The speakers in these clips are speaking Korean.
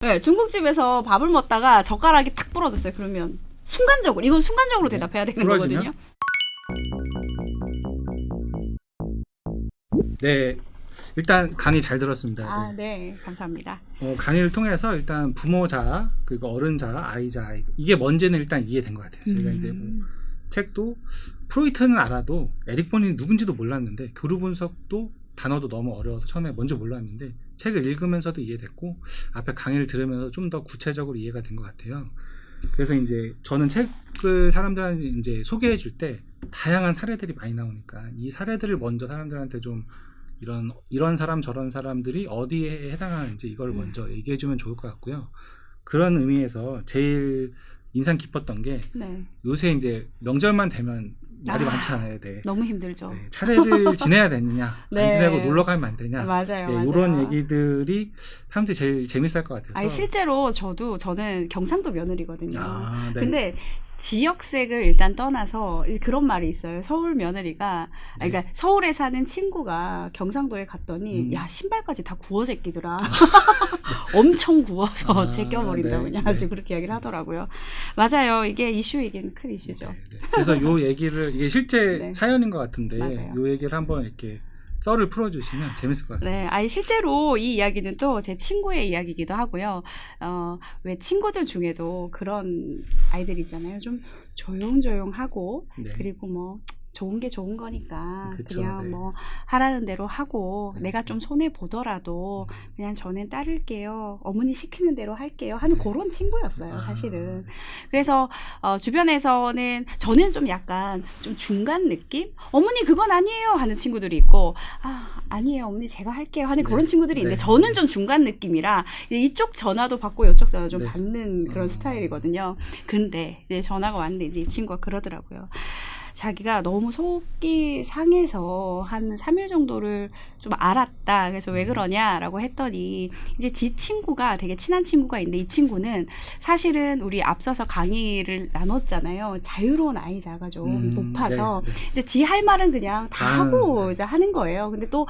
네, 중국집에서 밥을 먹다가 젓가락이 탁 부러졌어요. 그러면 순간적으로, 이건 순간적으로 대답해야 되는 부러지면? 거거든요. 네, 일단 강의 잘 들었습니다. 아, 네, 감사합니다. 강의를 통해서 일단 부모자, 그리고 어른자, 아이자, 이게 뭔지는 일단 이해된 것 같아요. 저희가 이제 뭐 책도 프로이트는 알아도 에릭 번이 누군지도 몰랐는데 교류 분석도 단어도 너무 어려워서 처음에 먼저 몰랐는데 책을 읽으면서도 이해됐고 앞에 강의를 들으면서 좀 더 구체적으로 이해가 된 것 같아요. 그래서 이제 저는 책을 사람들한테 이제 소개해 줄 때 다양한 사례들이 많이 나오니까 이 사례들을 먼저 사람들한테 좀 이런 사람 저런 사람들이 어디에 해당하는지 이걸 먼저 얘기해 주면 좋을 것 같고요. 그런 의미에서 제일 인상 깊었던 게 네. 요새 이제 명절만 되면 말이 많잖아요. 네. 너무 힘들죠. 네, 차례를 지내야 되느냐, 네. 안 지내고 놀러 가면 안 되냐, 맞아요, 네, 맞아요. 이런 얘기들이 사람들이 제일 재밌을 것 같아서. 아니, 실제로 저는 경상도 며느리거든요. 아, 네. 근데 지역색을 일단 떠나서 그런 말이 있어요. 서울 며느리가, 네. 그러니까 서울에 사는 친구가 경상도에 갔더니 야, 신발까지 다 구워 제끼더라. 엄청 구워서 제껴버린다고 네, 그냥 네. 아주 그렇게 이야기를 하더라고요. 맞아요. 이게 이슈이긴 큰 이슈죠. 네, 네. 그래서 요 얘기를 이게 실제 네. 사연인 것 같은데 맞아요. 요 얘기를 한번 이렇게 썰을 풀어주시면 재밌을 것 같습니다. 네, 아니 실제로 이 이야기는 또 제 친구의 이야기이기도 하고요. 왜 친구들 중에도 그런 아이들 있잖아요. 좀 조용조용하고 네. 그리고 뭐 좋은 게 좋은 거니까 그쵸, 그냥 네. 뭐 하라는 대로 하고 네. 내가 좀 손해 보더라도 그냥 저는 따를게요. 어머니 시키는 대로 할게요. 하는 네. 그런 친구였어요, 사실은. 네. 그래서 주변에서는 저는 좀 약간 좀 중간 느낌? 어머니 그건 아니에요 하는 친구들이 있고 아니에요 어머니 제가 할게요 하는 네. 그런 친구들이 있는데 네. 저는 좀 중간 느낌이라 이쪽 전화도 받고 이쪽 전화 좀 네. 받는 그런 스타일이거든요. 근데 이제 전화가 왔는데 이제 이 친구가 그러더라고요. 자기가 너무 속이 상해서 한 3일 정도를 좀 알았다. 그래서 왜 그러냐라고 했더니 이제 지 친구가 되게 친한 친구가 있는데 이 친구는 사실은 우리 앞서서 강의를 나눴잖아요. 자유로운 아이자가 좀 높아서 네, 네. 이제 지 할 말은 그냥 다 하고 네. 이제 하는 거예요. 근데 또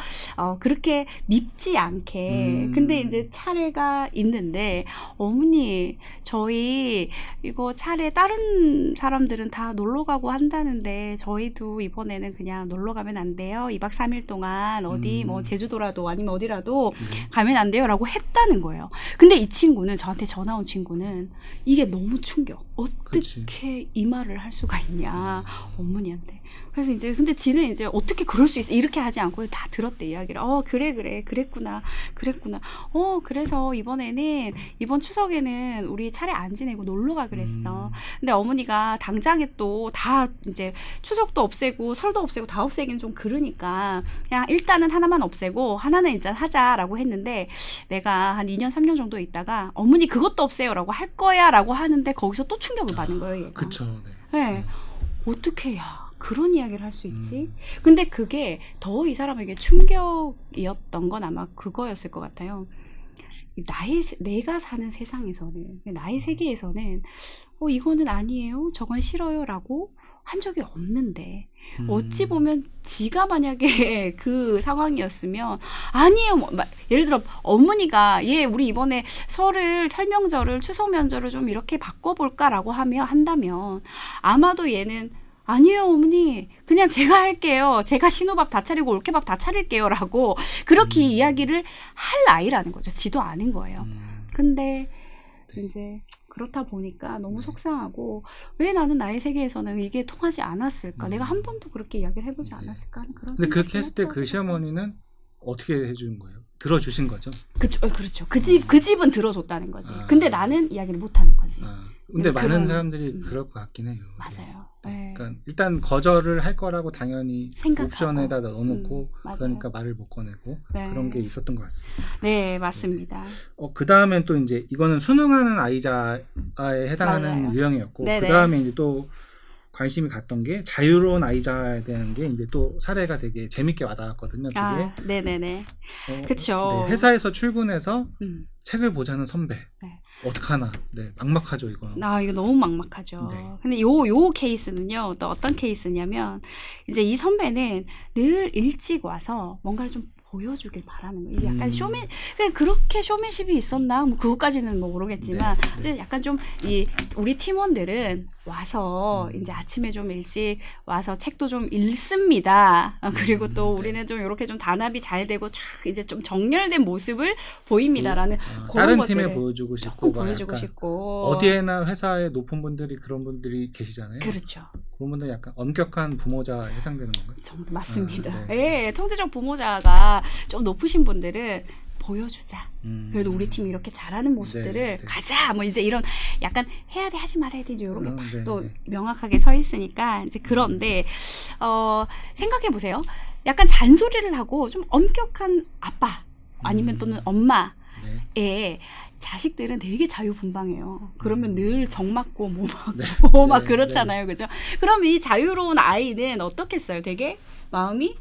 그렇게 밉지 않게. 근데 이제 차례가 있는데 어머니 저희 이거 차례 다른 사람들은 다 놀러 가고 한다는데 저희도 이번에는 그냥 놀러 가면 안 돼요. 2박 3일 동안 어디 뭐 제주도라도 아니면 어디라도 가면 안 돼요. 라고 했다는 거예요. 근데 이 친구는 저한테 전화 온 친구는 이게 너무 충격. 어떻게 그치. 이 말을 할 수가 있냐. 어머니한테. 그래서 이제 근데 지는 이제 어떻게 그럴 수 있어 이렇게 하지 않고 다 들었대 이야기를. 그래 그랬구나 그래서 이번 추석에는 우리 차례 안 지내고 놀러 가 그랬어. 근데 어머니가 당장에 또 다 이제 추석도 없애고 설도 없애고 다 없애기는 좀 그러니까 그냥 일단은 하나만 없애고 하나는 일단 하자라고 했는데 내가 한 2년 3년 정도 있다가 어머니 그것도 없애요라고 할 거야라고 하는데 거기서 또 충격을 받는 거예요. 얘가. 그쵸. 네. 어떻게 그런 이야기를 할 수 있지? 근데 그게 더 이 사람에게 충격이었던 건 아마 그거였을 것 같아요. 내가 사는 세상에서는, 나의 세계에서는 이거는 아니에요, 저건 싫어요 라고 한 적이 없는데 어찌 보면 지가 만약에 그 상황이었으면 아니에요 예를 들어 어머니가 우리 이번에 설명절을 추석 명절을 좀 이렇게 바꿔볼까 라고 한다면 아마도 얘는 아니에요 어머니 그냥 제가 할게요. 제가 신우밥 다 차리고 올케밥 다 차릴게요 라고 그렇게 이야기를 할 나이라는 거죠. 지도 않은 거예요. 근데 이제 그렇다 보니까 너무 속상하고 왜 나는 나의 세계에서는 이게 통하지 않았을까? 내가 한 번도 그렇게 이야기를 해보지 않았을까 하는 그런 근데 그렇게 했을 때 그 했더라고요. 시어머니는 어떻게 해주는 거예요? 들어주신 거죠? 그렇죠. 그 집은 들어줬다는 거지. 아. 근데 나는 이야기를 못하는 거지. 근데 많은 그런, 사람들이 그럴 것 같긴 해요. 맞아요. 네. 네. 그러니까 일단 거절을 할 거라고 당연히 생각하고. 옵션에다 넣어놓고 맞아요. 그러니까 말을 못 꺼내고 네. 그런 게 있었던 것 같습니다. 네, 맞습니다. 그 다음엔 또 이제 이거는 수능하는 아이자에 해당하는 맞아요. 유형이었고 네네. 그 다음에 이제 또 관심이 갔던 게 자유로운 아이자에 대한 게 이제 또 사례가 되게 재밌게 와닿았거든요. 그게 네네네. 그쵸. 네, 회사에서 출근해서 음. 책을 보자는 선배. 네. 어떡하나. 네, 막막하죠 이거. 이거 너무 막막하죠. 네. 근데 요 케이스는요, 또 어떤 케이스냐면, 이제 이 선배는 늘 일찍 와서 뭔가를 좀 보여주길 바라는 거예요. 이게 약간 그렇게 쇼맨십이 있었나? 뭐 그것까지는 뭐 모르겠지만, 네. 약간 좀 우리 팀원들은 와서 이제 아침에 좀 일찍 와서 책도 좀 읽습니다. 그리고 또 우리는 좀 이렇게 좀 단합이 잘 되고 촥 이제 좀 정렬된 모습을 보입니다라는 그런 다른 것들을 팀에 보여주고 싶고, 조금 보여주고 싶고. 어디에나 회사에 높은 분들이 그런 분들이 계시잖아요. 그렇죠. 그런 분들 약간 엄격한 부모자에 해당되는 건가요? 맞습니다. 네. 예, 통제적 부모자가 좀 높으신 분들은 보여주자. 그래도 우리 팀이 이렇게 잘하는 모습들을 가자. 뭐 이제 이런 약간 해야 돼 하지 말아야 되지 이런 게 또 명확하게 서 있으니까 이제 그런데 생각해 보세요. 약간 잔소리를 하고 좀 엄격한 아빠 아니면 또는 엄마의 자식들은 되게 자유분방해요. 그러면 늘 정 맞고 뭐 맞고 막 그렇잖아요. 그죠? 그럼 이 자유로운 아이는 어떻겠어요? 되게 마음이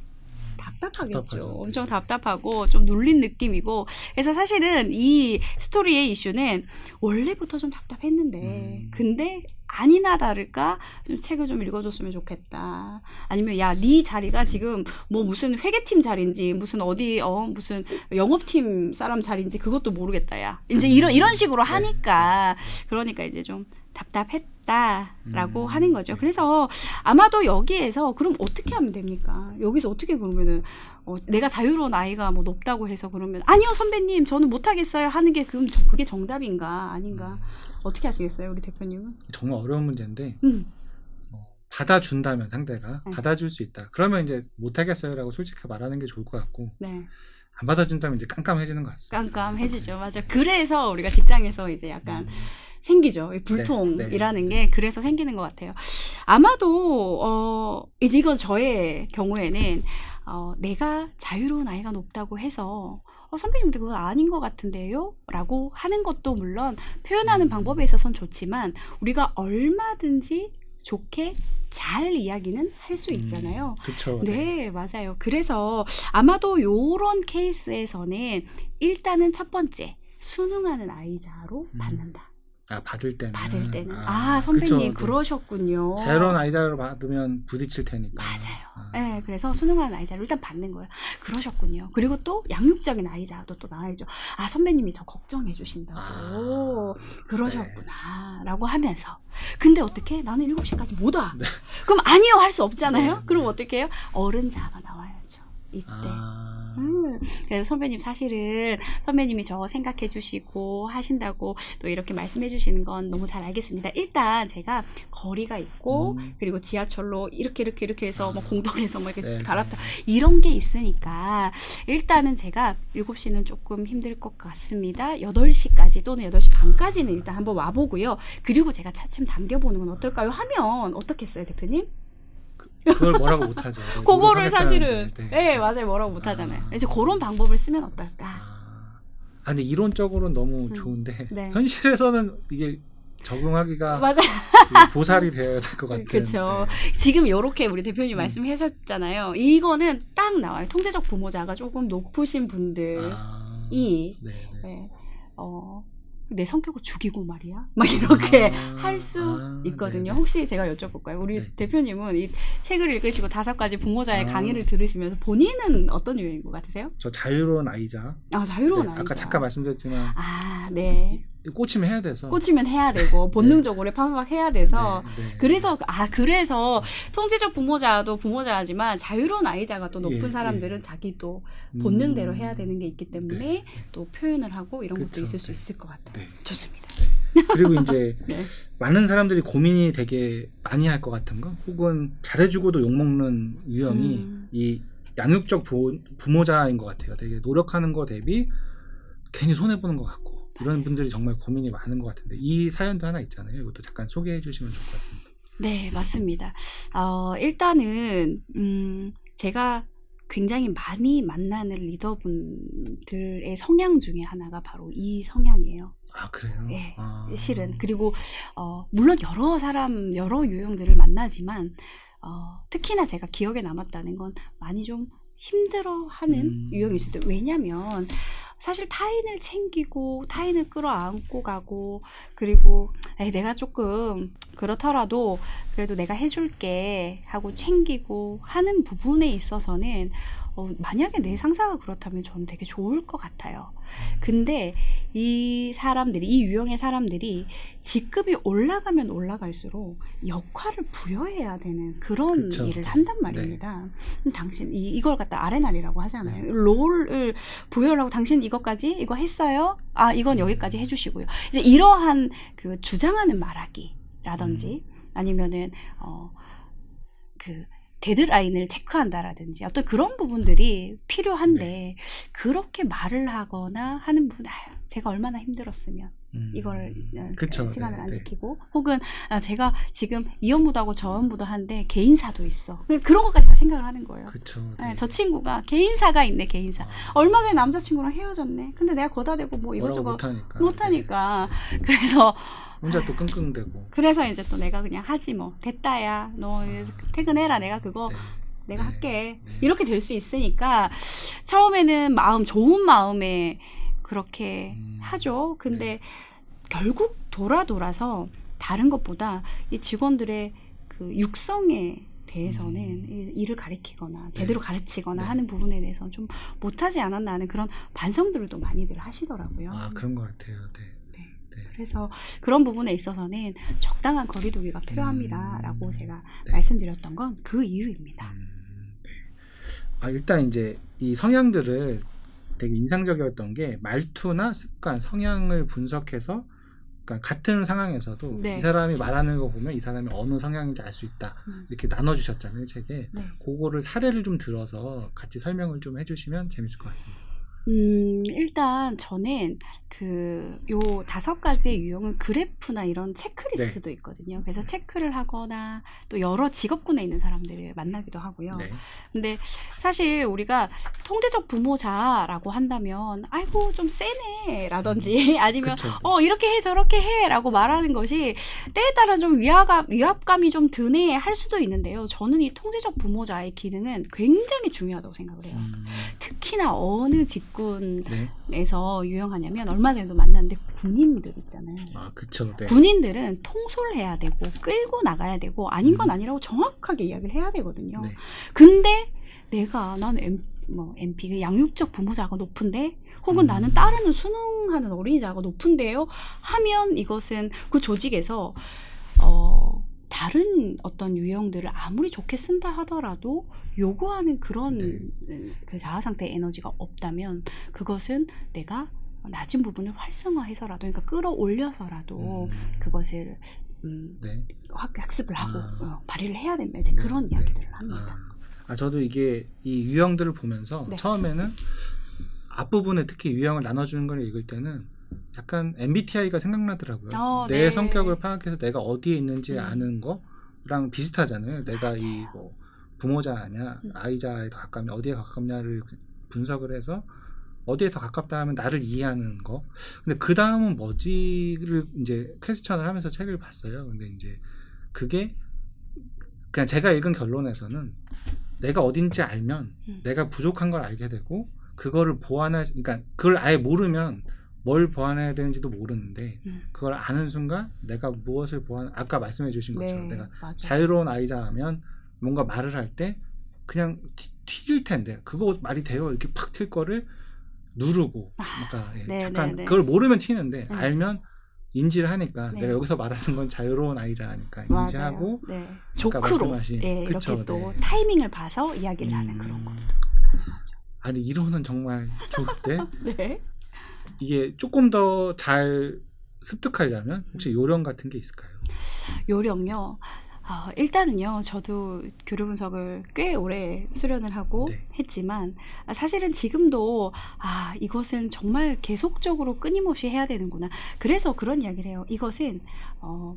답답하겠죠. 답답하죠. 엄청 답답하고 좀 눌린 느낌이고. 그래서 사실은 이 스토리의 이슈는 원래부터 좀 답답했는데 근데 아니나 다를까 좀 책을 좀 읽어줬으면 좋겠다. 아니면 야, 네 자리가 지금 뭐 무슨 회계팀 자리인지 무슨 어디 무슨 영업팀 사람 자리인지 그것도 모르겠다. 야, 이제 이런 식으로 하니까 그러니까 이제 좀 답답했다라고 하는 거죠. 그래서 아마도 여기에서 그럼 어떻게 하면 됩니까? 여기서 어떻게 그러면은 내가 자유로운 아이가 뭐 높다고 해서 그러면 아니요 선배님 저는 못하겠어요 하는 게 그게 정답인가 아닌가 어떻게 하시겠어요 우리 대표님은? 정말 어려운 문제인데 받아준다면 상대가 받아줄 수 있다. 그러면 이제 못하겠어요라고 솔직히 말하는 게 좋을 것 같고 안 받아준다면 이제 깜깜해지는 것 같습니다. 깜깜해지죠. 맞아. 그래서 우리가 직장에서 이제 약간 생기죠. 이 불통이라는 게 그래서 생기는 것 같아요. 아마도 이제 이건 저의 경우에는 내가 자유로운 아이가 높다고 해서 선배님도 그건 아닌 것 같은데요? 라고 하는 것도 물론 표현하는 방법에 있어서는 좋지만 우리가 얼마든지 좋게 잘 이야기는 할 수 있잖아요. 그렇죠. 네, 맞아요. 그래서 아마도 요런 케이스에서는 일단은 첫 번째 수능하는 아이자로 받는다. 받을 때는. 선배님 그쵸, 그러셨군요. 자유로운 아이자로 받으면 부딪힐 테니까. 맞아요. 네, 그래서 수능하는 아이자를 일단 받는 거예요. 그러셨군요. 그리고 또 양육적인 아이자도 또 나와야죠. 선배님이 저 걱정해 주신다고. 그러셨구나. 라고 하면서. 근데 어떻게? 나는 7시까지 못 와. 그럼 아니요 할 수 없잖아요. 그럼 어떻게 해요? 어른자가 나와야죠. 이때. 그래서 선배님 사실은 선배님이 저 생각해 주시고 하신다고 또 이렇게 말씀해 주시는 건 너무 잘 알겠습니다. 일단 제가 거리가 있고 그리고 지하철로 이렇게 해서 뭐 공동에서 뭐 이렇게 갈았다 이런 게 있으니까 일단은 제가 7시는 조금 힘들 것 같습니다. 8시까지 또는 8시 반까지는 일단 한번 와보고요. 그리고 제가 차츰 당겨보는 건 어떨까요? 하면 어떻겠어요 대표님? 그걸 뭐라고 못하죠. 그거를 사실은 맞아요. 뭐라고 못하잖아요. 이제 그런 방법을 쓰면 어떨까? 근데 이론적으로는 너무 좋은데 현실에서는 이게 적용하기가 보살이 되어야 될 것 같은. 그렇죠. 지금 이렇게 우리 대표님 말씀하셨잖아요. 이거는 딱 나와요. 통제적 부모자가 조금 높으신 분들이 내 성격을 죽이고 말이야 막 이렇게 할 수 있거든요. 혹시 제가 여쭤볼까요? 우리 대표님은 이 책을 읽으시고 5가지 부모자의 강의를 들으시면서 본인은 어떤 유형인 것 같으세요? 저 자유로운 아이자. 자유로운 아이자. 아까 잠깐 말씀드렸지만 꽂히면 해야 돼서. 꽂히면 해야 되고 본능적으로 팍팍 해야 돼서 그래서 통제적 부모자도 부모자지만 자유로운 아이자가 또 높은 사람들은 자기 또 본능대로 해야 되는 게 있기 때문에 또 표현을 하고 이런 것도 있을 수 있을 것 같아요. 좋습니다. 그리고 이제 많은 사람들이 고민이 되게 많이 할 것 같은 거 혹은 잘해주고도 욕먹는 유형이 이 양육적 부모자인 것 같아요. 되게 노력하는 거 대비 괜히 손해보는 것 같고 이런 분들이 정말 고민이 많은 것 같은데 이 사연도 하나 있잖아요. 이것도 잠깐 소개해 주시면 좋을 것 같습니다. 네, 맞습니다. 일단은 제가 굉장히 많이 만나는 리더분들의 성향 중에 하나가 바로 이 성향이에요. 그래요? 네, 실은. 그리고 물론 여러 유형들을 만나지만 특히나 제가 기억에 남았다는 건 많이 좀 힘들어하는 유형일 수도. 왜냐면 사실 타인을 챙기고 타인을 끌어안고 가고 그리고 에이, 내가 조금 그렇더라도 그래도 내가 해줄게 하고 챙기고 하는 부분에 있어서는 만약에 내 상사가 그렇다면 저는 되게 좋을 것 같아요. 근데 이 사람들이, 이 유형의 사람들이 직급이 올라가면 올라갈수록 역할을 부여해야 되는 그런 그렇죠. 일을 한단 말입니다. 당신 이걸 갖다 R&R이라고 하잖아요. 롤을 부여를 하고 당신 이것까지 이거 했어요? 아 이건 여기까지 해주시고요. 이제 이러한 그 주장하는 말하기라든지 아니면은 그 데드라인을 체크한다라든지 어떤 그런 부분들이 필요한데 그렇게 말을 하거나 하는 분, 제가 얼마나 힘들었으면 이걸 그쵸. 시간을 안 지키고 혹은 제가 지금 이 업무도 하고 저 업무도 하는데 개인사도 있어. 그런 것까지 다 생각을 하는 거예요. 그쵸. 저 친구가 개인사가 있네. 개인사. 얼마 전에 남자친구랑 헤어졌네. 근데 내가 거다 대고 뭐 이것저것 못하니까. 그래서 혼자 또 끙끙대고. 그래서 이제 또 내가 그냥 하지 뭐. 됐다야. 너 퇴근해라. 내가 그거 내가 할게. 이렇게 될 수 있으니까 처음에는 좋은 마음에 그렇게 하죠. 근데 결국 돌아서 다른 것보다 이 직원들의 그 육성에 대해서는 일을 가리키거나 제대로 가르치거나 하는 부분에 대해서는 좀 못하지 않았나 하는 그런 반성들을 또 많이들 하시더라고요. 그런 것 같아요. 그래서 그런 부분에 있어서는 적당한 거리두기가 필요합니다라고 제가 말씀드렸던 건 그 이유입니다. 일단 이제 이 성향들을 되게 인상적이었던 게 말투나 습관, 성향을 분석해서 그러니까 같은 상황에서도 이 사람이 말하는 거 보면 이 사람이 어느 성향인지 알 수 있다. 이렇게 나눠주셨잖아요, 책에. 그거를 사례를 좀 들어서 같이 설명을 좀 해주시면 재밌을 것 같습니다. 일단 저는 요 5가지의 유형은 그래프나 이런 체크리스트도 있거든요. 그래서 체크를 하거나 또 여러 직업군에 있는 사람들을 만나기도 하고요. 근데 사실 우리가 통제적 부모자라고 한다면 아이고 좀 세네 라든지 아니면 이렇게 해 저렇게 해 라고 말하는 것이 때에 따라 좀 위압감이 좀 드네 할 수도 있는데요. 저는 이 통제적 부모자의 기능은 굉장히 중요하다고 생각을 해요. 특히나 어느 직군에서 유형하냐면 얼마 전에도 만났는데 군인들 있잖아요. 그쵸. 군인들은 통솔해야 되고 끌고 나가야 되고 아닌 건 아니라고 정확하게 이야기를 해야 되거든요. 근데 나는 MP 그 양육적 부모자가 높은데 혹은 나는 따르는 순응하는 어린이자가 높은데요 하면 이것은 그 조직에서 다른 어떤 유형들을 아무리 좋게 쓴다 하더라도 요구하는 그런 그 자아상태의 에너지가 없다면 그것은 내가 낮은 부분을 활성화해서라도 그러니까 끌어올려서라도 그것을 학습을 하고 발휘를 해야 된다. 이제 그런 이야기들을 합니다. 저도 이게 이 유형들을 보면서 처음에는 앞부분에 특히 유형을 나눠주는 걸 읽을 때는 약간 MBTI가 생각나더라고요. 내 성격을 파악해서 내가 어디에 있는지 아는 거랑 비슷하잖아요. 내가 이 부모자 아니야, 아이자에 더 가깝냐, 어디에 가깝냐를 분석을 해서 어디에 더 가깝다 하면 나를 이해하는 거. 근데 그 다음은 뭐지를 이제 퀘스천을 하면서 책을 봤어요. 근데 이제 그게 그냥 제가 읽은 결론에서는 내가 어딘지 알면 내가 부족한 걸 알게 되고 그거를 그러니까 그걸 아예 모르면 뭘 보완해야 되는지도 모르는데 그걸 아는 순간 내가 무엇을 아까 말씀해 주신 것처럼 내가 자유로운 아이자 하면 뭔가 말을 할 때 그냥 튈 텐데 그거 말이 돼요 이렇게 팍 튈 거를 누르고 그러니까 잠깐 그걸 모르면 튀는데 알면 인지를 하니까 내가 여기서 말하는 건 자유로운 아이자 하니까 인지하고 조크로 이렇게 또 타이밍을 봐서 이야기를 하는 그런 것도 아니 이론은 정말 좋은데 이게 조금 더 잘 습득하려면 혹시 요령 같은 게 있을까요? 요령요? 일단은요, 저도 교류 분석을 꽤 오래 수련을 하고 했지만, 사실은 지금도, 이것은 정말 계속적으로 끊임없이 해야 되는구나. 그래서 그런 이야기를 해요. 이것은,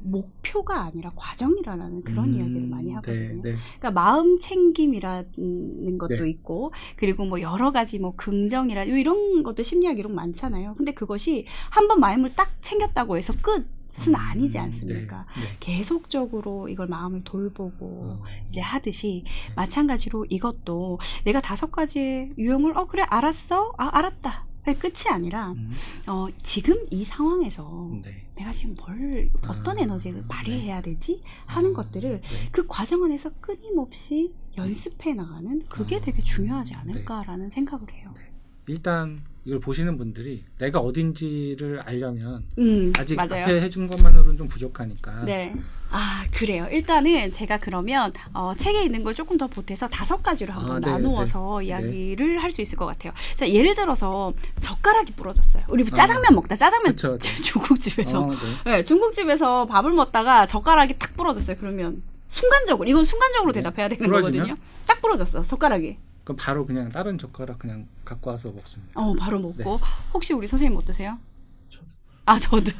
목표가 아니라 과정이라는 그런 이야기를 많이 하거든요. 그러니까 마음 챙김이라는 것도 있고, 그리고 뭐 여러 가지 뭐 긍정이라, 이런 것도 심리학 이론 많잖아요. 근데 그것이 한번 마음을 딱 챙겼다고 해서 끝은 아니지 않습니까? 계속적으로 이걸 마음을 돌보고 이제 하듯이 마찬가지로 이것도 내가 5가지의 유형을 그래 알았어? 알았다. 끝이 아니라 지금 이 상황에서 네. 내가 지금 어떤 에너지를 발휘해야 되지 하는 것들을 네. 그 과정 안에서 끊임없이 연습해 나가는 그게 되게 중요하지 않을까라는 생각을 해요. 네. 일단 이걸 보시는 분들이 내가 어딘지를 알려면 아직 맞아요. 앞에 해준 것만으로는 좀 부족하니까. 네. 그래요. 일단은 제가 그러면 책에 있는 걸 조금 더 보태서 5가지로 한번 네, 나누어서 네. 이야기를 할 수 있을 것 같아요. 자, 예를 들어서 젓가락이 부러졌어요. 우리 짜장면 먹다. 짜장면 그쵸. 중국집에서 네. 네, 중국집에서 밥을 먹다가 젓가락이 탁 부러졌어요. 그러면 이건 순간적으로 네. 대답해야 되는 부러지면? 거거든요. 딱 부러졌어. 젓가락이. 그럼 바로 그냥 다른 젓가락 그냥 갖고 와서 먹습니다. 바로 먹고. 네. 혹시 우리 선생님 어떠세요? 저도. 저도.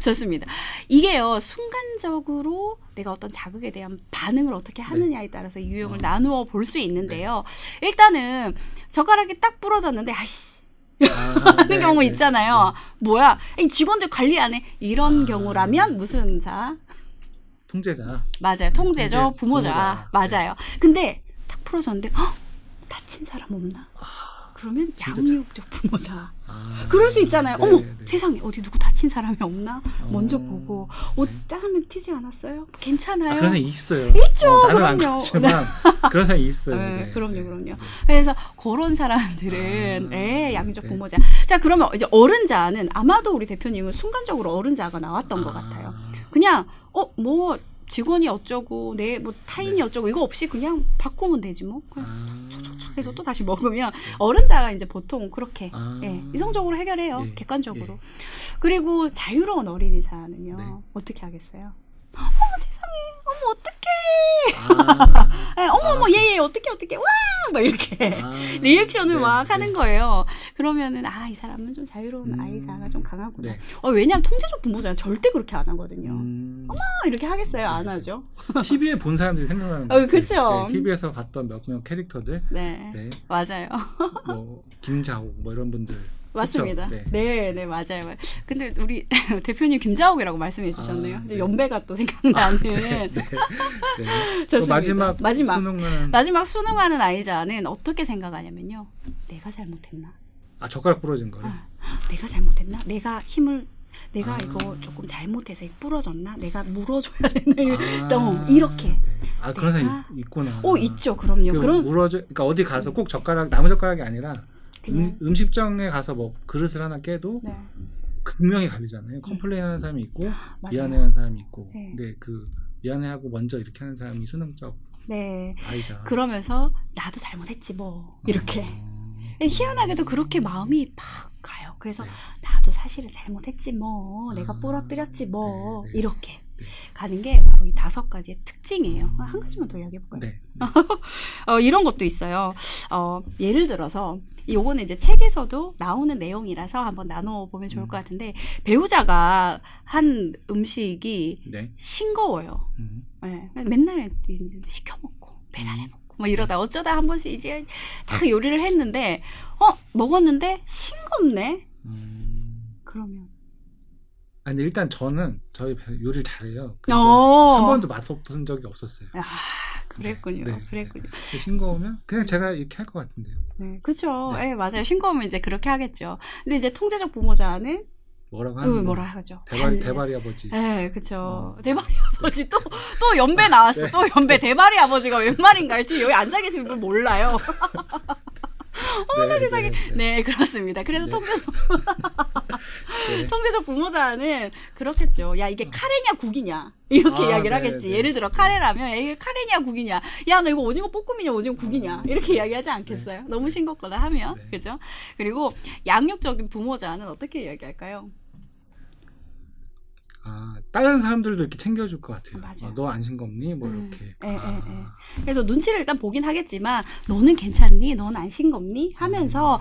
좋습니다. 이게요, 순간적으로 내가 어떤 자극에 대한 반응을 어떻게 하느냐에 따라서 이 유형을 나누어 볼 수 있는데요. 일단은 젓가락이 딱 부러졌는데, 하는 경우 있잖아요. 뭐야? 이 직원들 관리 안 해. 이런 경우라면 무슨 자? 통제자. 맞아요. 통제죠. 부모자. 부모자. 맞아요. 근데 딱 부러졌는데, 다친 사람 없나? 그러면 진짜 양육적 부모자. 그럴 수 있잖아요. 어머, 세상에 어디 누구 다친 사람이 없나? 먼저 보고 짜장면 튀지 않았어요? 괜찮아요? 그런 사람이 있어요. 있죠. 나는 안 그럼요. 그렇지만 그런 사람이 있어요. 네, 그럼요. 그래서 그런 사람들은 양육적 네. 부모자. 자, 그러면 이제 어른자는 아마도 우리 대표님은 순간적으로 어른자가 나왔던 것 같아요. 그냥 뭐 직원이 어쩌고 뭐 타인이 어쩌고 이거 없이 그냥 바꾸면 되지 뭐. 그냥 촉촉촉 해서 또 다시 먹으면 어른자가 이제 보통 그렇게 이성적으로 해결해요. 객관적으로. 그리고 자유로운 어린이자는요. 어떻게 하겠어요? 어머 세상에, 어머 어떡해. 어머 얘 어떡해 와 막 이렇게 리액션을 막 하는 거예요. 그러면은 이 사람은 좀 자유로운 아이자가 좀 강하구나. 왜냐하면 통제적 부모자는 절대 그렇게 안 하거든요. 어머 이렇게 하겠어요? 안 하죠. TV에 본 사람들이 생각나는 거예요. 그렇죠. TV에서 봤던 몇몇 캐릭터들. 네. 맞아요. 뭐 김자옥 뭐 이런 분들. 맞습니다. 네, 맞아요. 근데 우리 대표님 김자옥이라고 말씀해 주셨네요. 이제 연배가 또 생각나는. 좋습니다. 마지막 수능하는 아이자는 어떻게 생각하냐면요. 내가 잘못했나? 젓가락 부러진 거를. 내가 잘못했나? 내가 이거 조금 잘못해서 부러졌나? 내가 물어줘야 되나? 이렇게. 그런 사람이 있구나. 있죠. 그럼요. 그러니까 어디 가서 꼭 나무 젓가락이 아니라 음식점에 가서 뭐 그릇을 하나 깨도 극명히 갈리잖아요. 컴플레인하는 사람이 있고 미안해하는 사람이 있고. 근데 그 미안해하고 먼저 이렇게 하는 사람이 수능적 아이자. 그러면서 나도 잘못했지 뭐 이렇게. 희한하게도 그렇게 마음이 팍 가요. 그래서 나도 사실은 잘못했지 뭐 내가 부러뜨렸지 뭐 이렇게 가는 게 바로 이 5가지의 특징이에요. 한 가지만 더 이야기해볼까요? 이런 것도 있어요. 예를 들어서 요거는 이제 책에서도 나오는 내용이라서 한번 나눠보면 좋을 것 같은데, 배우자가 한 음식이 싱거워요. 맨날 이제 시켜먹고 배달해먹고 뭐 이러다 어쩌다 한 번씩 이제 탁 요리를 했는데 먹었는데 싱겁네. 그러면 근데 일단 저는 저희 요리를 잘해요. 그래서 한 번도 맛없던 적이 없었어요. 그랬군요. 싱거우면 그냥 제가 이렇게 할 것 같은데요. 그렇죠. 맞아요. 싱거우면 이제 그렇게 하겠죠. 근데 이제 통제적 부모자는 뭐라 하죠? 대바리 아버지. 그렇죠. 대바리 아버지 또 연배 나왔어. 또 연배. 대바리 아버지가 웬 말인가요? 지금 여기 앉아 계시는 분 몰라요. 세상에. 네, 그렇습니다. 그래서 통제적 부모자는 그렇겠죠. 야, 이게 카레냐 국이냐 이렇게 이야기를 하겠지. 예를 들어 카레라면 이게 카레냐 국이냐. 야, 너 이거 오징어 볶음이냐 오징어 국이냐 이렇게 이야기하지 않겠어요? 너무 싱겁거나 하면. 그죠? 그리고 양육적인 부모자는 어떻게 이야기할까요? 다른 사람들도 이렇게 챙겨줄 것 같아요. 맞아요. 너 안 싱겁니? 뭐 이렇게. 그래서 눈치를 일단 보긴 하겠지만 너는 괜찮니? 너는 안 싱겁니? 하면서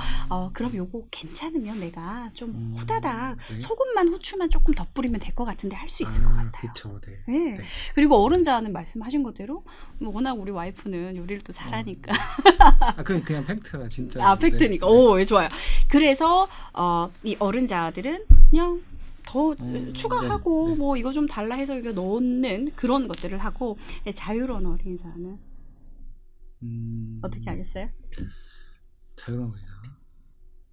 그럼 요거 괜찮으면 내가 좀 후다닥 소금만 후추만 조금 덧뿌리면 될 것 같은데 할 수 있을 것 같아요. 그렇죠. 그리고 어른자는 말씀하신 것대로 워낙 우리 와이프는 요리를 또 잘하니까. 그냥 팩트라 진짜. 팩트니까. 좋아요. 그래서 이 어른자들은 그냥 더 추가하고 뭐 이거 좀 달라 해서 이거 넣는 그런 것들을 하고, 자유로운 어린이자는 어떻게 하겠어요? 자유로운 어린이자.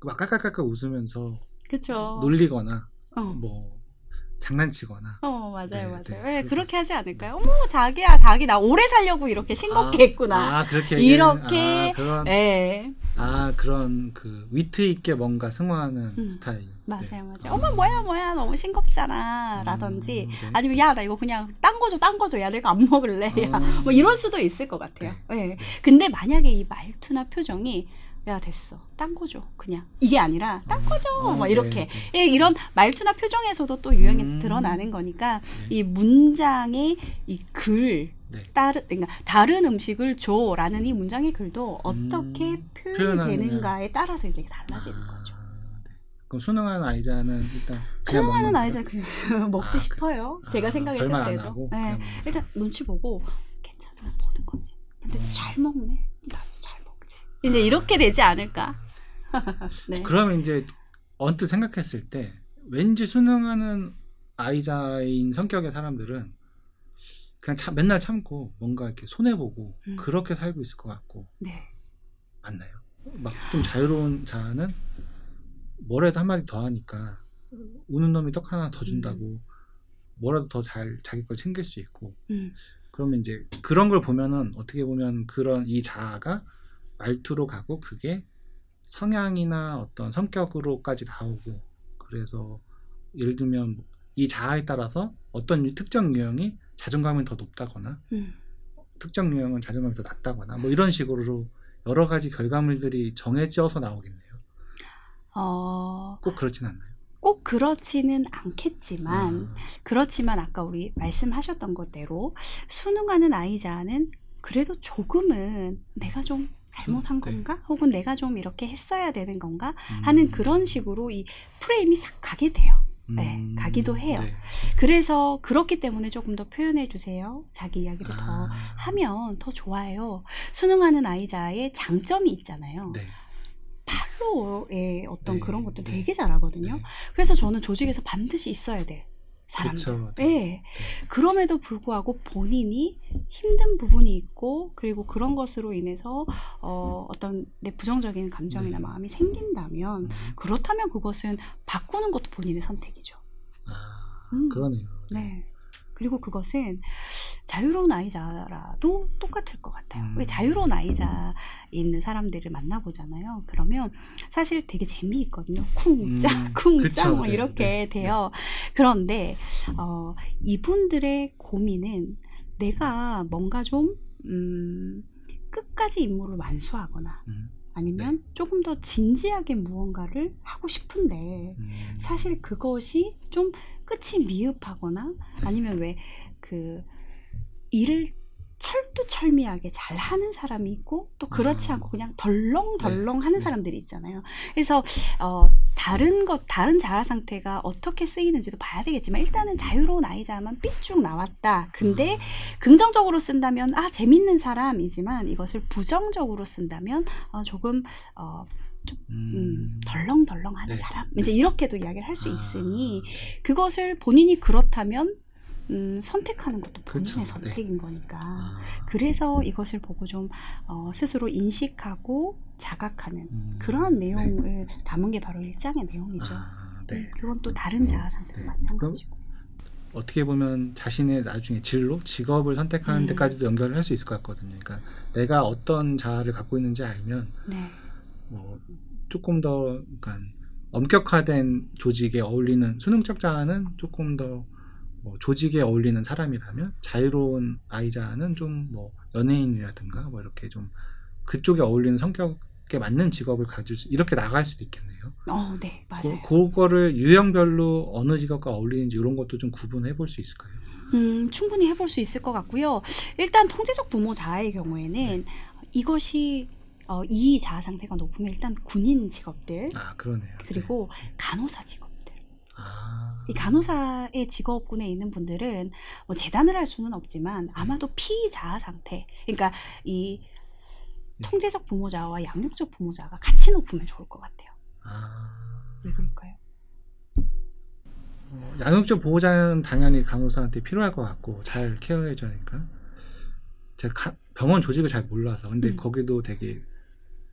막 깔깔깔깔 웃으면서 그쵸. 놀리거나 어. 뭐 장난치거나. 맞아요, 네, 맞아요. 네. 왜 그렇게 하지 않을까요? 어머, 자기야, 자기 나 오래 살려고 이렇게 싱겁게 했구나. 그렇게 이렇게, 그런 예. 그런 그 위트 있게 뭔가 승화하는 스타일. 맞아요, 네. 맞아요. 어머, 뭐야, 너무 싱겁잖아. 라든지, 네. 아니면, 야, 나 이거 그냥 딴 거 줘. 야, 내가 안 먹을래. 야, 뭐 이럴 수도 있을 것 같아요. 네. 예. 근데 만약에 이 말투나 표정이, 야, 됐어. 딴 거 줘. 그냥. 이게 아니라, 딴 거 줘. 뭐 이렇게. 네. 예, 이런 말투나 표정에서도 또 유형이 드러나는 거니까, 네. 이 문장의 이 글, 네. 그러니까 다른 음식을 줘라는 이 문장의 글도 어떻게 표현이 표현하느냐. 되는가에 따라서 이제 달라지는 거죠. 네. 그럼 수능하는 아이자는 일단 수능하는 아이자 먹지 아, 싶어요. 제가 생각했을 별말 안 때도. 하고 네. 그냥 일단 눈치 보고 괜찮아 보는 거지. 근데 잘 먹네. 나도 잘 먹지. 이제 이렇게 되지 않을까. 네. 그러면 이제 언뜻 생각했을 때 왠지 수능하는 아이자인 성격의 사람들은 그냥 맨날 참고 뭔가 이렇게 손해보고 그렇게 살고 있을 것 같고. 네. 맞나요? 막 좀 자유로운 자는 뭐라도 한마디 더 하니까 우는 놈이 떡 하나 더 준다고 뭐라도 더 잘 자기 걸 챙길 수 있고. 그러면 이제 그런 걸 보면은 어떻게 보면 그런 이 자아가 말투로 가고 그게 성향이나 어떤 성격으로까지 나오고, 그래서 예를 들면 이 자아에 따라서 어떤 특정 유형이 자존감이 더 높다거나 특정 유형은 자존감이 더 낮다거나 뭐 이런 식으로 여러 가지 결과물들이 정해져서 나오겠네요. 꼭 그렇진 않나요? 꼭 그렇지는 않겠지만 그렇지만 아까 우리 말씀하셨던 것대로 수능하는 아이자는 그래도 조금은 내가 좀 잘못한 건가? 혹은 내가 좀 이렇게 했어야 되는 건가? 하는 그런 식으로 이 프레임이 싹 가게 돼요. 네, 가기도 해요. 네. 그래서 그렇기 때문에 조금 더 표현해 주세요. 자기 이야기를 더 하면 더 좋아요. 수능하는 아이자의 장점이 있잖아요. 네. 팔로의 어떤 네, 그런 것도 네. 되게 잘하거든요. 네. 그래서 저는 조직에서 반드시 있어야 돼. 사람들. 그쵸. 네. 네. 그럼에도 불구하고 본인이 힘든 부분이 있고 그리고 그런 것으로 인해서 어떤 내 부정적인 감정이나 네. 마음이 생긴다면 그렇다면 그것은 바꾸는 것도 본인의 선택이죠. 그러네요. 네. 그리고 그것은 자유로운 아이자라도 똑같을 것 같아요. 왜 자유로운 아이자 있는 사람들을 만나보잖아요. 그러면 사실 되게 재미있거든요. 쿵짝, 쿵짝 뭐 네, 이렇게 네, 돼요. 그런데 이분들의 고민은 내가 뭔가 좀 끝까지 임무를 완수하거나 아니면 조금 더 진지하게 무언가를 하고 싶은데 사실 그것이 좀 끝이 미흡하거나 아니면 왜 그 일을 철두철미하게 잘 하는 사람이 있고 또 그렇지 않고 그냥 덜렁덜렁 하는 사람들이 있잖아요. 그래서 다른 자아 상태가 어떻게 쓰이는지도 봐야 되겠지만 일단은 자유로운 아이자만 삐쭉 나왔다. 근데 긍정적으로 쓴다면 재밌는 사람이지만 이것을 부정적으로 쓴다면 조금 덜렁덜렁 하는 사람 이제 이렇게도 이야기를 할 수 있으니 그것을 본인이 그렇다면 선택하는 것도 본인의 선택인 거니까 그래서 이것을 보고 좀 스스로 인식하고 자각하는 그러한 내용을 담은 게 바로 1장의 내용이죠. 네. 그건 또 다른 자아 상태도 마찬가지고. 어떻게 보면 자신의 나중에 진로, 직업을 선택하는 데까지도 연결을 할 수 있을 것 같거든요. 그러니까 내가 어떤 자아를 갖고 있는지 알면 뭐 조금 더 그러니까 엄격화된 조직에 어울리는 수능적 자아는 조금 더 뭐 조직에 어울리는 사람이라면 자유로운 아이자는 좀 뭐 연예인이라든가 뭐 이렇게 좀 그쪽에 어울리는 성격에 맞는 직업을 가질 수 이렇게 나갈 수도 있겠네요. 네, 맞아요. 그거를 유형별로 어느 직업과 어울리는지 이런 것도 좀 구분해 볼 수 있을까요? 충분히 해볼 수 있을 것 같고요. 일단 통제적 부모 자아의 경우에는 이것이 이 자아 상태가 높으면 일단 군인 직업들 그러네요. 그리고 간호사 직업들 이 이 간호사의 직업군에 있는 분들은 뭐 재단을 할 수는 없지만 아마도 피자아 상태 그러니까 이 통제적 부모자와 양육적 부모자가 같이 높으면 좋을 것 같아요. 왜 그럴까요? 양육적 보호자는 당연히 간호사한테 필요할 것 같고 잘 케어해 주니까 제가 병원 조직을 잘 몰라서 근데 거기도 되게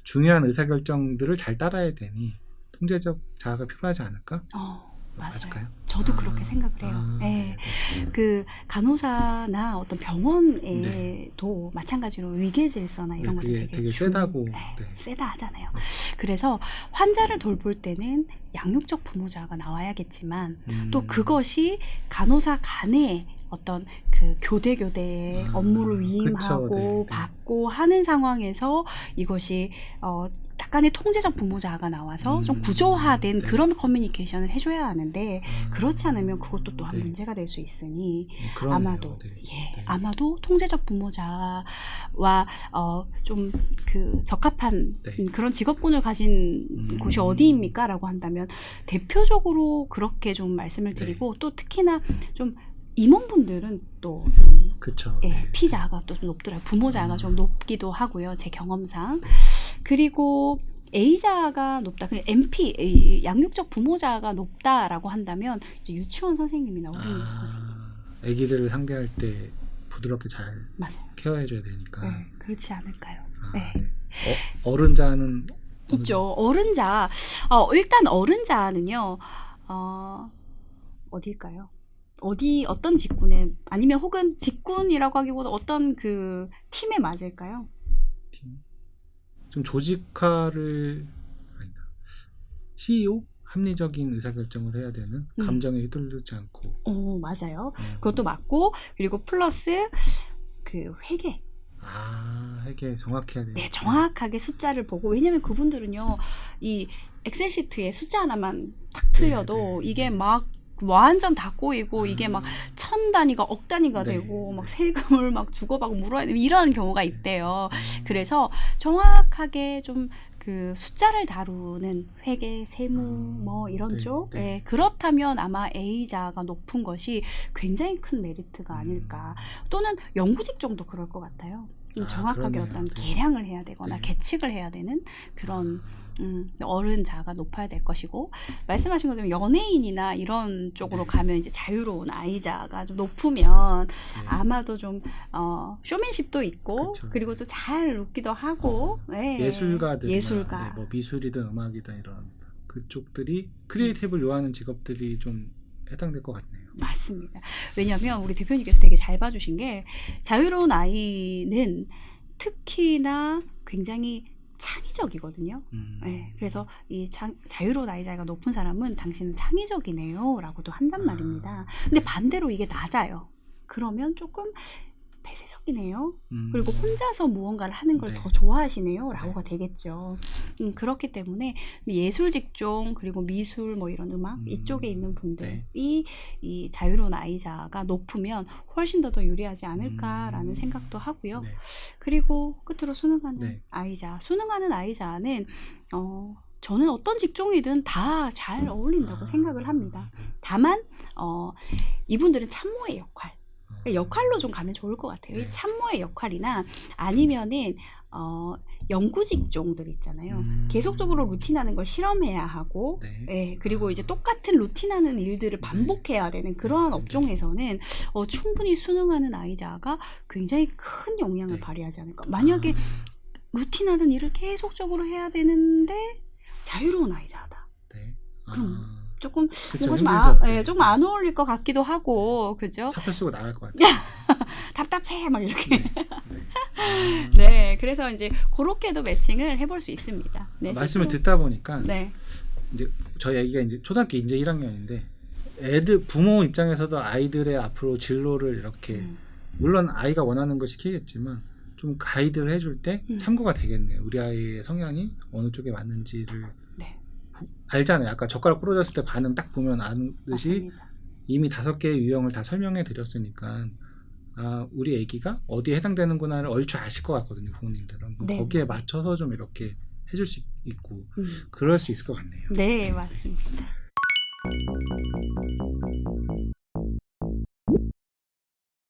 중요한 의사결정들을 잘 따라야 되니 통제적 자아가 필요하지 않을까? 맞아요. 맞을까요? 저도 그렇게 생각을 해요. 네. 그 간호사나 어떤 병원에도 마찬가지로 위계질서나 이런 것들 되게 세다고 세다 하잖아요. 그래서 환자를 돌볼 때는 양육적 부모자가 나와야겠지만 또 그것이 간호사 간의 어떤 그 교대 업무를 위임하고 받고 하는 상황에서 이것이 약간의 통제적 부모자가 나와서 좀 구조화된 그런 커뮤니케이션을 해줘야 하는데 그렇지 않으면 그것도 또한 문제가 될 수 있으니 아마도 아마도 통제적 부모자와 좀 그 적합한 그런 직업군을 가진 곳이 어디입니까? 라고 한다면 대표적으로 그렇게 좀 말씀을 드리고 또 특히나 좀 임원분들은 또 피자가 또 높더라고요. 부모자가 좀 높기도 하고요. 제 경험상. 그리고 A자가 높다. 그 MP 양육적 부모자가 높다라고 한다면 이제 유치원 선생님이나 어린이 선생님. 아기들을 상대할 때 부드럽게 잘 케어해줘야 되니까. 그렇지 않을까요? 어른자는 있죠. 어른자. 일단 어른자는요. 어딜까요? 어떤 직군에 아니면 혹은 직군이라고 하기보다 어떤 그 팀에 맞을까요? 좀 조직화를 CEO? 합리적인 의사결정을 해야 되는 감정에 휘둘리지 않고 맞아요. 그것도 맞고 그리고 플러스 그 회계 회계 정확히 해야 돼요. 네, 정확하게 숫자를 보고 왜냐면 그분들은요 이 엑셀 시트에 숫자 하나만 딱 틀려도 이게 막 완전 다 꼬이고 이게 막 1000단위가 억 단위가 되고 막 세금을 막 주고받고 물어야 되고 이런 경우가 있대요. 그래서 정확하게 좀 그 숫자를 다루는 회계, 세무 뭐 이런 쪽 그렇다면 아마 A자가 높은 것이 굉장히 큰 메리트가 아닐까. 또는 연구직 정도 그럴 것 같아요. 정확하게 어떤 계량을 해야 되거나 계측을 해야 되는 그런 어른자가 높아야 될 것이고 말씀하신 것처럼 연예인이나 이런 쪽으로 가면 이제 자유로운 아이자가 좀 높으면 아마도 좀 쇼맨십도 있고 그리고 또 잘 웃기도 하고 예술가들 뭐 미술이든 음악이든 이런 그쪽들이 크리에이티브를 요하는 직업들이 좀 해당될 것 같네요. 맞습니다. 왜냐하면 우리 대표님께서 되게 잘 봐주신 게 자유로운 아이는 특히나 굉장히 창의적이거든요. 그래서 이 자유로운 아이자가 높은 사람은 당신은 창의적이네요 라고도 한단 말입니다. 근데 반대로 이게 낮아요. 그러면 조금 폐쇄적이네요. 그리고 혼자서 무언가를 하는 걸 더 좋아하시네요 라고가 되겠죠. 그렇기 때문에 예술 직종 그리고 미술 뭐 이런 음악 이쪽에 있는 분들이 이 자유로운 아이자가 높으면 훨씬 더 유리하지 않을까라는 생각도 하고요. 그리고 끝으로 수능하는 아이자. 수능하는 아이자는 저는 어떤 직종이든 다 잘 어울린다고 생각을 합니다. 다만 이분들은 참모의 역할로 좀 가면 좋을 것 같아요. 이 참모의 역할이나 아니면은 연구 직종들 있잖아요. 계속적으로 루틴하는 걸 실험해야 하고 그리고 이제 똑같은 루틴하는 일들을 반복해야 되는 그러한 업종에서는 충분히 수능하는 아이자가 굉장히 큰 영향을 발휘하지 않을까. 만약에 루틴하는 일을 계속적으로 해야 되는데 자유로운 아이자다. 그럼 조금 뭔가 조금 안 어울릴 것 같기도 하고, 그죠? 사표 쓰고 나갈 것 같아요. 답답해 막 이렇게. 네, 그래서 이제 그렇게도 매칭을 해볼 수 있습니다. 말씀을 듣다 보니까 이제 저희 아기가 이제 초등학교 이제 1학년인데 부모 입장에서도 아이들의 앞으로 진로를 이렇게 물론 아이가 원하는 걸 시키겠지만 좀 가이드를 해줄 때 참고가 되겠네요. 우리 아이의 성향이 어느 쪽에 맞는지를. 알잖아요. 아까 젓가락 부러졌을 때 반응 딱 보면 아듯이 이미 5개의 유형을 다 설명해 드렸으니까 우리 애기가 어디에 해당되는구나를 얼추 아실 것 같거든요. 부모님들은 거기에 맞춰서 좀 이렇게 해줄 수 있고 그럴 수 있을 것 같네요. 네, 맞습니다.